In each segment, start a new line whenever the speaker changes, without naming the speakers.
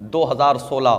2016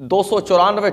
294